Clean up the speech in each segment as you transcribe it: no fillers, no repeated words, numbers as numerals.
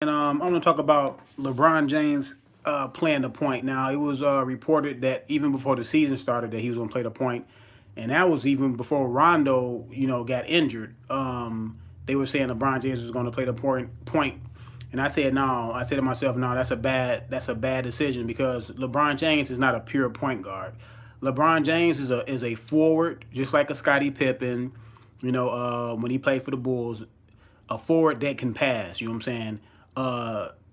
And I'm going to talk about LeBron James playing the point. Now, it was reported that even before the season started that he was going to play the point, and that was even before Rondo, got injured. They were saying LeBron James was going to play the point, and I said no. I said to myself, no, that's a bad decision because LeBron James is not a pure point guard. LeBron James is a forward, just like a Scottie Pippen. When he played for the Bulls, a forward that can pass. You know what I'm saying?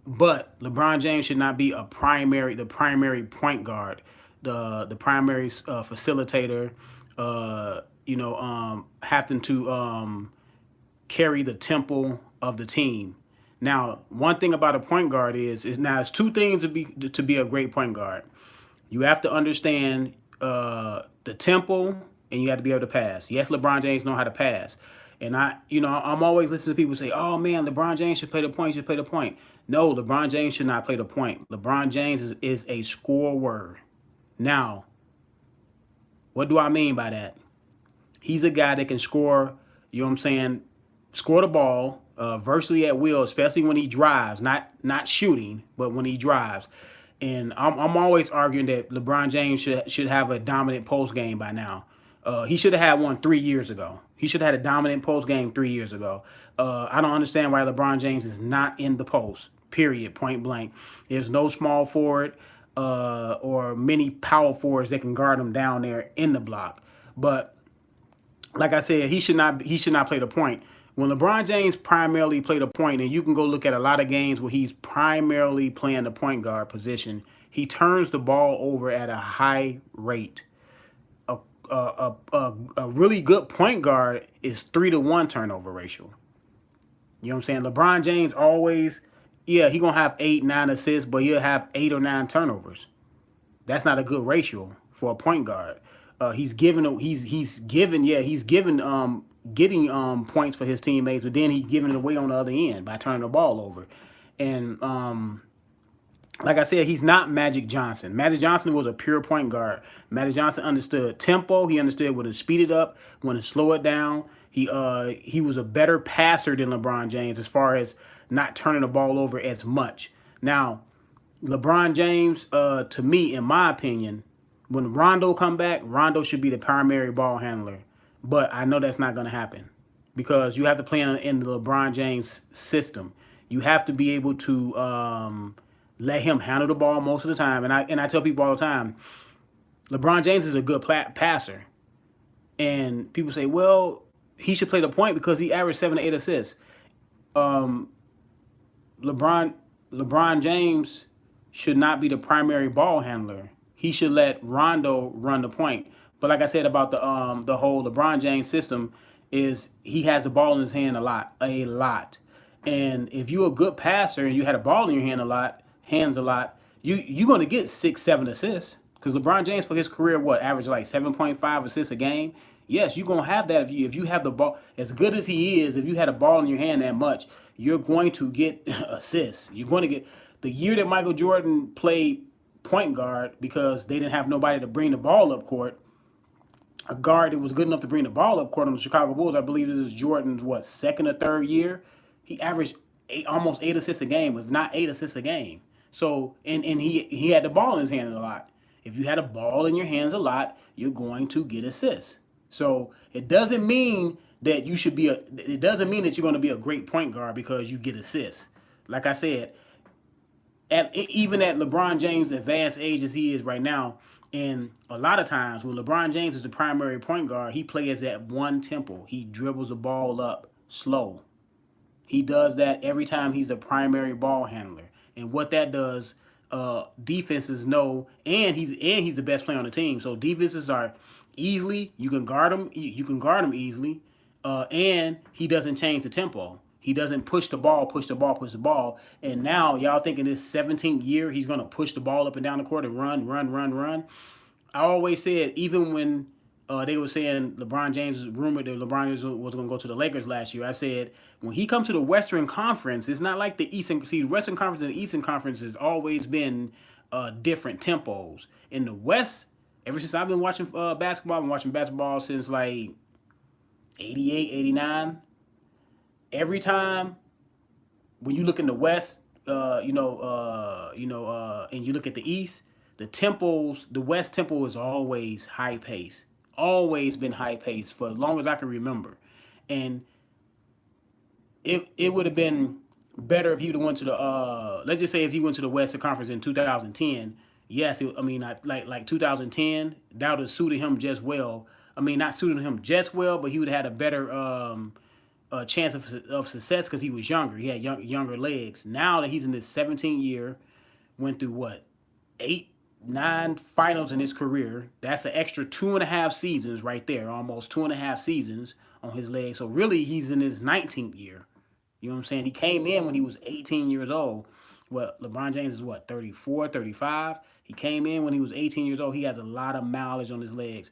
But LeBron James should not be the primary point guard, the primary facilitator. Having to carry the tempo of the team. Now, one thing about a point guard is now it's two things to be a great point guard. You have to understand the tempo, and you have to be able to pass. Yes, LeBron James know how to pass, and I'm always listening to people say, "Oh man, LeBron James should play the point. Should play the point." No, LeBron James should not play the point. LeBron James is a scorer. Now, what do I mean by that? He's a guy that can score. You know what I'm saying? Score the ball virtually at will, especially when he drives. Not shooting, but when he drives. And I'm always arguing that LeBron James should have a dominant post game by now. He should have had one 3 years ago. He should have had a dominant post game 3 years ago. I don't understand why LeBron James is not in the post. Period. Point blank. There's no small forward or many power forwards that can guard him down there in the block. But like I said, he should not play the point. When LeBron James primarily played a point, and you can go look at a lot of games where he's primarily playing the point guard position, he turns the ball over at a high rate. A really good point guard is 3-to-1 turnover ratio. You know what I'm saying? LeBron James always, yeah, he gonna have 8, 9 assists, but he'll have 8 or 9 turnovers. That's not a good ratio for a point guard. He's given getting points for his teammates, but then he's giving it away on the other end by turning the ball over. And like I said, he's not Magic Johnson. Magic Johnson was a pure point guard. Magic Johnson understood tempo. He understood when to speed it up, when to slow it down. He was a better passer than LeBron James as far as not turning the ball over as much. Now, LeBron James, to me, in my opinion, when Rondo come back, Rondo should be the primary ball handler. But I know that's not going to happen because you have to play in the LeBron James system. You have to be able to let him handle the ball most of the time. And I tell people all the time, LeBron James is a good passer. And people say, well, he should play the point because he averaged 7 to 8 assists. Um, LeBron LeBron James should not be the primary ball handler. He should let Rondo run the point. But like I said about the whole LeBron James system is he has the ball in his hand a lot. And if you're a good passer and you had a ball in your hands a lot, you're gonna get 6, 7 assists. Because LeBron James for his career, averaged like 7.5 assists a game. Yes, you're gonna have that if you have the ball as good as he is. If you had a ball in your hand that much, you're going to get assists. You're going to get the year that Michael Jordan played point guard because they didn't have nobody to bring the ball up court. A guard that was good enough to bring the ball up court on the Chicago Bulls. I believe this is Jordan's second or third year. He averaged almost 8 assists a game, if not 8 assists a game. So and he had the ball in his hands a lot. If you had a ball in your hands a lot, you're going to get assists. So it doesn't mean that you should be it doesn't mean that you're going to be a great point guard because you get assists. Like I said, even at LeBron James' advanced age as he is right now, and a lot of times when LeBron James is the primary point guard, he plays at one tempo. He dribbles the ball up slow. He does that every time he's the primary ball handler. And what that does, defenses know, and he's the best player on the team. So defenses are easily you can guard him. You can guard him easily, and he doesn't change the tempo. He doesn't push the ball, push the ball, push the ball. And now y'all thinking this 17th year he's gonna push the ball up and down the court and run, run, run, run. I always said, even when they were saying LeBron James was rumored that LeBron was going to go to the Lakers last year, I said, when he comes to the Western Conference, it's not like the Eastern. See, the Western Conference and the Eastern Conference has always been different tempos. In the West, ever since I've been watching basketball, I've been watching basketball since like 88, 89. Every time when you look in the West, and you look at the East, the West tempo is always high pace, always been high pace for as long as I can remember, and it would have been better if he would have went to the let's just say if he went to the Western Conference in 2010. Yes, like 2010 that would have suited him just well. I mean, not suited him just well, but he would have had a better chance of success because he was younger. He had younger legs. Now that he's in his 17th year, went through what, eight, nine finals in his career. That's an extra 2.5 seasons right there, almost 2.5 seasons on his legs. So really, he's in his 19th year. You know what I'm saying? He came in when he was 18 years old. Well, LeBron James is what, 34, 35? He came in when he was 18 years old. He has a lot of mileage on his legs.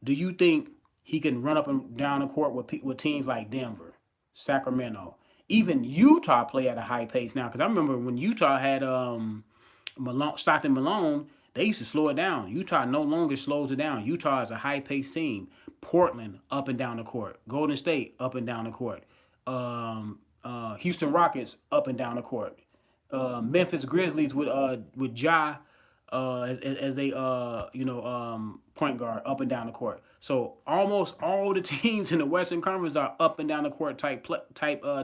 Do you think he can run up and down the court with teams like Denver, Sacramento, even Utah play at a high pace now? Because I remember when Utah had Stockton Malone, they used to slow it down. Utah no longer slows it down. Utah is a high paced team. Portland up and down the court. Golden State up and down the court. Houston Rockets up and down the court. Memphis Grizzlies with Ja as they point guard up and down the court. So almost all the teams in the Western Conference are up and down the court type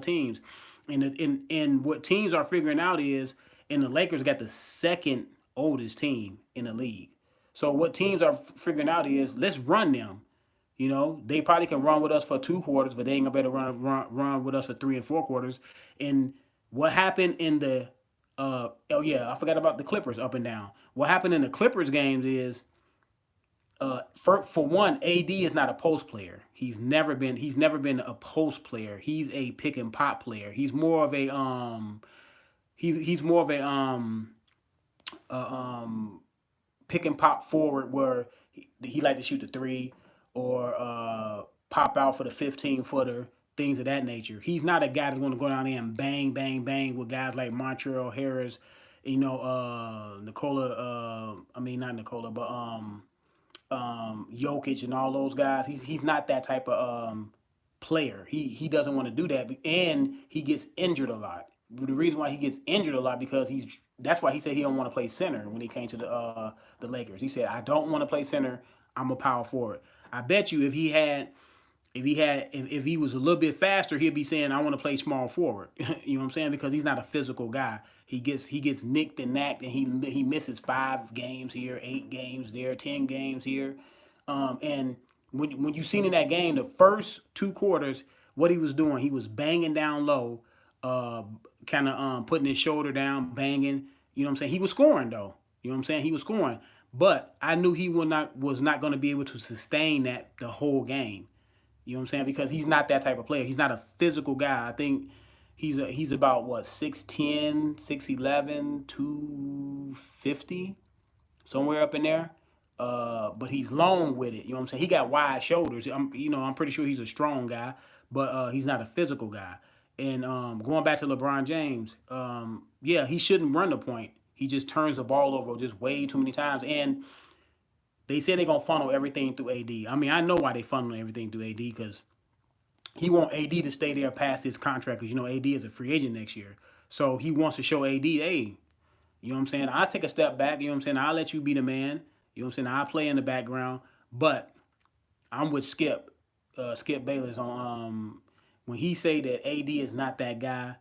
teams, and what teams are figuring out is, and the Lakers got the second oldest team in the league. So what teams are figuring out is, let's run them. They probably can run with us for 2 quarters, but they ain't gonna better run with us for 3 and 4 quarters. And what happened in the oh yeah, I forgot about the Clippers up and down. What happened in the Clippers games is, for one, AD is not a post player. He's never been a post player. He's a pick and pop player. He's more of a pick and pop forward where he like to shoot the three or pop out for the 15 footer, things of that nature. He's not a guy that's going to go down there and bang, bang, bang with guys like Montreal Harris, Nicola. I mean, not Nicola, but Jokic and all those guys. He's not that type of player. He doesn't want to do that, and he gets injured a lot. The reason why he gets injured a lot because that's why he said he don't want to play center when he came to the Lakers. He said, I don't want to play center. I'm a power forward. I bet you if he was a little bit faster, he'd be saying, I want to play small forward. You know what I'm saying? Because he's not a physical guy. He gets nicked and knacked, and he misses 5 games here, 8 games there, 10 games here. And when you seen in that game, the first 2 quarters, what he was doing, he was banging down low, kind of putting his shoulder down, banging. You know what I'm saying? He was scoring though. You know what I'm saying? He was scoring, but I knew he was not going to be able to sustain that the whole game. You know what I'm saying? Because he's not that type of player. He's not a physical guy. I think he's about what, 6'10", 6'11", 250, somewhere up in there. But he's long with it. You know what I'm saying? He got wide shoulders. I'm pretty sure he's a strong guy, but he's not a physical guy. And going back to LeBron James, yeah, he shouldn't run the point. He just turns the ball over just way too many times. And they say they're gonna funnel everything through AD. I mean, I know why they funnel everything through AD, because he want AD to stay there past his contract, because AD is a free agent next year. So he wants to show AD, hey, you know what I'm saying? I'll take a step back, you know what I'm saying? I'll let you be the man. You know what I'm saying? I'll play in the background. But I'm with Skip Bayless on when he say that AD is not that guy.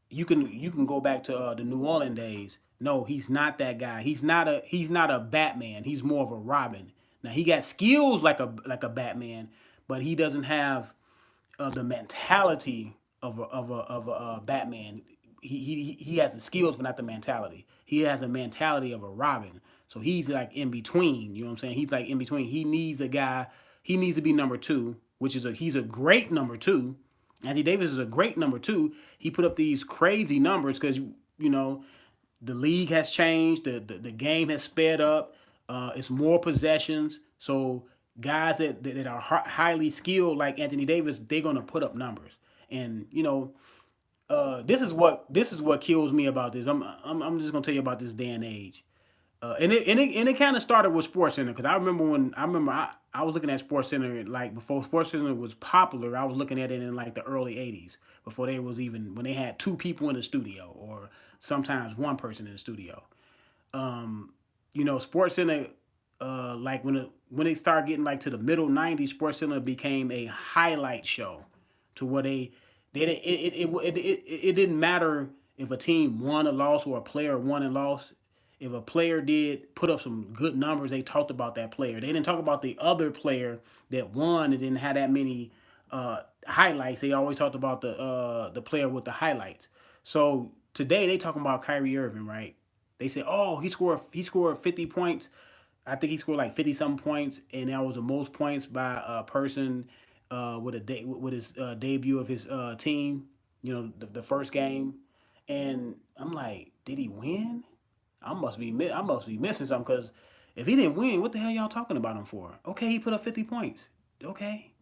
You can go back to the New Orleans days. No, he's not that guy. He's not a Batman. He's more of a Robin. Now he got skills like a Batman, but he doesn't have the mentality of a Batman. He has the skills, but not the mentality. He has the mentality of a Robin. So he's like in between. You know what I'm saying? He's like in between. He needs a guy. He needs to be number two, he's a great number two. Anthony Davis is a great number two. He put up these crazy numbers because the league has changed. The game has sped up. It's more possessions. So guys that are highly skilled like Anthony Davis, they're gonna put up numbers. And this is what kills me about this. I'm just gonna tell you about this day and age. And it kind of started with SportsCenter, because I was looking at SportsCenter like before SportsCenter was popular. I was looking at it in like the early '80s before they was even when they had two people in the studio or sometimes one person in the studio. Sports Center, like when they started getting like to the middle '90s, Sports Center became a highlight show, to where they it didn't matter if a team won or lost or a player won and lost. If a player did put up some good numbers, they talked about that player. They didn't talk about the other player that won and didn't have that many highlights. They always talked about the player with the highlights. So today they talking about Kyrie Irving, right? They said, oh, he scored 50 points. I think he scored like 50 something points, and that was the most points by a person with his debut of his team. The first game, and I'm like, did he win? I must be missing something, because if he didn't win, what the hell y'all talking about him for? Okay, he put up 50 points. Okay,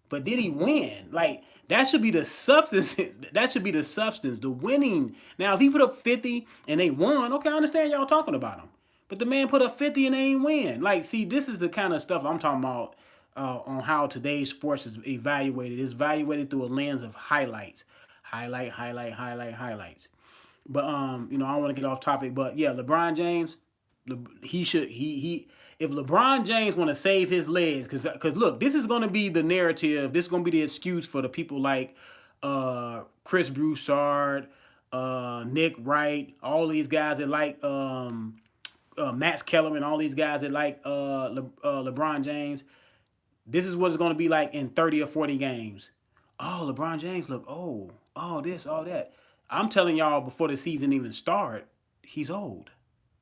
but did he win? Like, that should be the substance. That should be the substance, the winning. Now, if he put up 50 and they won, okay, I understand y'all talking about him. But the man put up 50 and they ain't win. Like, see, this is the kind of stuff I'm talking about on how today's sports is evaluated. It's evaluated through a lens of highlights. Highlights. But I don't want to get off topic. But yeah, LeBron James, he should he if LeBron James want to save his legs, because look, this is going to be the narrative. This is going to be the excuse for the people like Chris Broussard, Nick Wright, all these guys that like Max Kellerman, all these guys that like LeBron James. This is what it's going to be like in 30 or 40 games. Oh, LeBron James look old. Oh, this, all that. I'm telling y'all, before the season even start, he's old.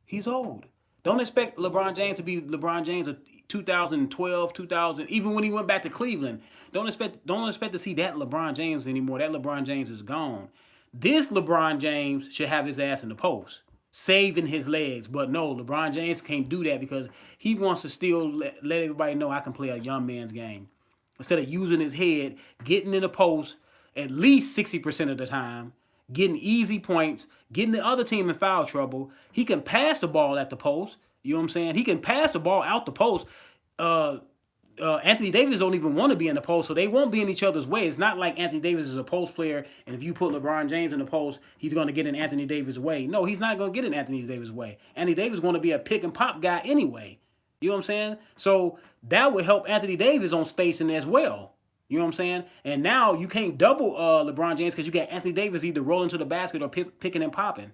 He's old. Don't expect LeBron James to be LeBron James of 2012, 2000, even when he went back to Cleveland. Don't expect to see that LeBron James anymore. That LeBron James is gone. This LeBron James should have his ass in the post, saving his legs. But no, LeBron James can't do that, because he wants to still let everybody know I can play a young man's game. Instead of using his head, getting in the post at least 60% of the time, getting easy points, getting the other team in foul trouble. He can pass the ball at the post. You know what I'm saying? He can pass the ball out the post. Anthony Davis don't even want to be in the post, so they won't be in each other's way. It's not like Anthony Davis is a post player, and if you put LeBron James in the post, he's going to get in Anthony Davis' way. No, he's not going to get in Anthony Davis' way. Anthony Davis is going to be a pick and pop guy anyway. You know what I'm saying? So that would help Anthony Davis on spacing as well. You know what I'm saying? And now you can't double LeBron James, because you got Anthony Davis either rolling to the basket or picking and popping.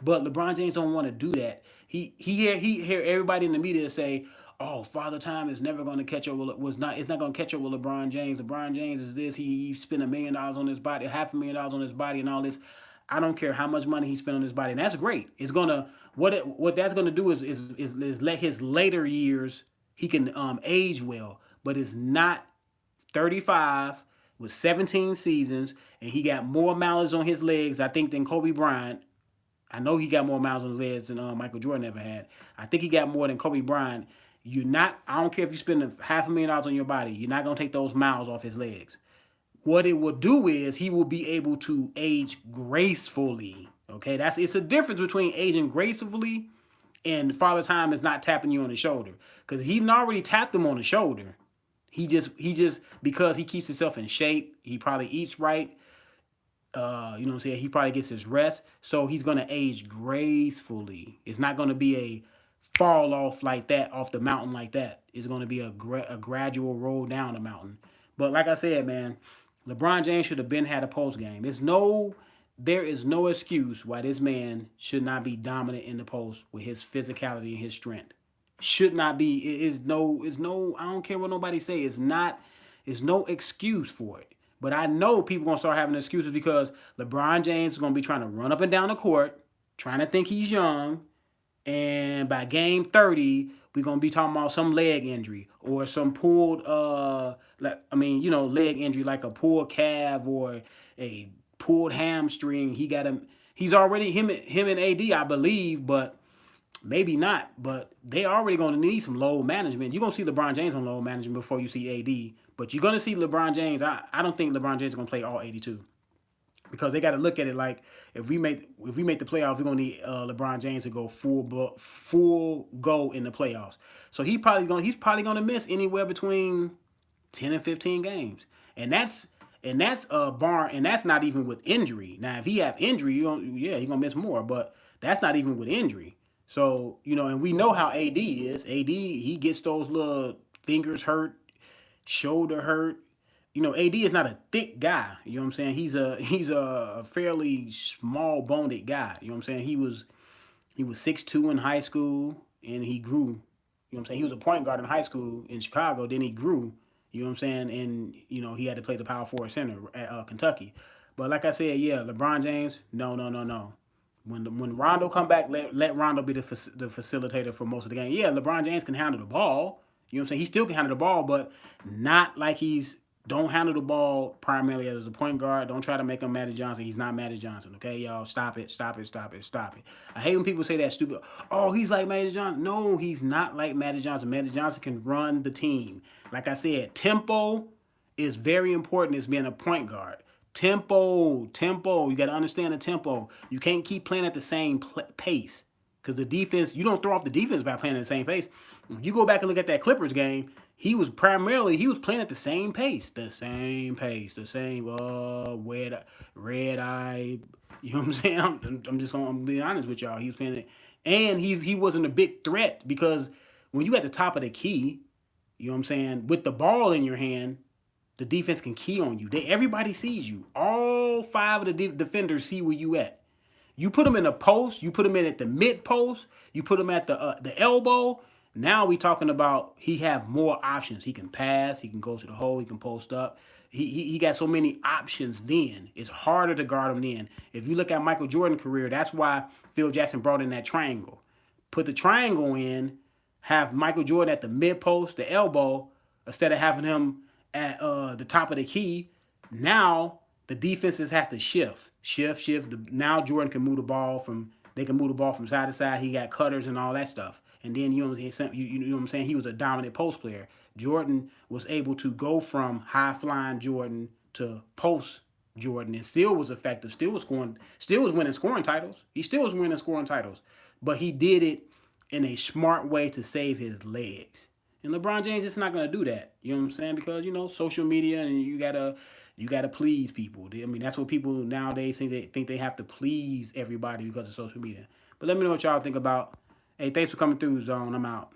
But LeBron James don't want to do that. He hear everybody in the media say, "Oh, Father Time is never going to catch up with it's not going to catch up with LeBron James. LeBron James is this. He spent $1 million on his body, $500,000 on his body, and all this." I don't care how much money he spent on his body, and that's great. It's gonna what that's gonna do is let his later years, he can age well, but it's not 35 with 17 seasons, and he got more miles on his legs, I think, than Kobe Bryant. I know he got more miles on his legs than Michael Jordan ever had. I think he got more than Kobe Bryant. I don't care if you spend $500,000 on your body, you're not gonna take those miles off his legs. What it will do is he will be able to age gracefully. Okay, it's a difference between aging gracefully and Father Time is not tapping you on the shoulder, because he already tapped him on the shoulder. He just because he keeps himself in shape, he probably eats right. You know what I'm saying? He probably gets his rest, so he's gonna age gracefully. It's not gonna be a fall off like that, off the mountain like that. It's gonna be a gradual roll down the mountain. But like I said, man, LeBron James should have been had a post game. There is no excuse why this man should not be dominant in the post with his physicality and his strength. Should not be. I don't care what nobody say. It's no excuse for it. But I know people gonna start having excuses, because LeBron James is gonna be trying to run up and down the court, trying to think he's young, and by game 30, we're gonna be talking about some leg injury or some pulled leg injury, like a pulled calf or a pulled hamstring. He's already him and AD, I believe, but maybe not. But they already gonna need some load management. You're gonna see LeBron James on load management before you see AD. But you're gonna see LeBron James. I don't think LeBron James is gonna play all 82. Because they got to look at it like, if we make the playoffs, we're gonna need LeBron James to go full go in the playoffs. So he's probably gonna miss anywhere between 10 and 15 games, and And that's Barn, and that's not even with injury. Now, if he have injury, he gonna miss more. But that's not even with injury. So and we know how AD is. AD, he gets those little fingers hurt, shoulder hurt. AD is not a thick guy. You know what I'm saying? He's a fairly small boned guy. You know what I'm saying? He was 6'2" in high school, and he grew. You know what I'm saying? He was a point guard in high school in Chicago. Then he grew. You know what I'm saying? And he had to play the power forward center at Kentucky. But like I said, yeah, LeBron James, no, no, no, no. When Rondo come back, let Rondo be the facilitator for most of the game. Yeah, LeBron James can handle the ball. You know what I'm saying? He still can handle the ball, but not like he's don't handle the ball primarily as a point guard. Don't try to make him Magic Johnson. He's not Magic Johnson. Okay, y'all, stop it, stop it, stop it, stop it. I hate when people say that stupid. Oh, he's like Magic Johnson. No, he's not like Magic Johnson. Magic Johnson can run the team. Like I said, tempo is very important as being a point guard. Tempo. You got to understand the tempo. You can't keep playing at the same pace because the defense. You don't throw off the defense by playing at the same pace. If you go back and look at that Clippers game, he was playing at the same pace, the same red eye. You know what I'm saying? I'm just gonna be honest with y'all. He was playing it, and he wasn't a big threat because when you at the top of the key, you know what I'm saying, with the ball in your hand, the defense can key on you. Everybody sees you. All five of the defenders see where you at. You put them in the post. You put them in at the mid post. You put them at the elbow. Now we talking about he have more options. He can pass. He can go to the hole. He can post up. He got so many options then. It's harder to guard him then. If you look at Michael Jordan's career, that's why Phil Jackson brought in that triangle. Put the triangle in, have Michael Jordan at the mid post, the elbow, instead of having him at the top of the key. Now the defenses have to shift. Now Jordan can move the ball from. They can move the ball from side to side. He got cutters and all that stuff. And then you know what I'm saying. He was a dominant post player. Jordan was able to go from high flying Jordan to post Jordan, and still was effective. Still was scoring. Still was winning scoring titles. He still was winning scoring titles. But he did it in a smart way to save his legs. And LeBron James is not going to do that. You know what I'm saying? Because social media, and you gotta please people. I mean, that's what people nowadays think they have to please everybody because of social media. But let me know what y'all think about. Hey, thanks for coming through, Zone. I'm out.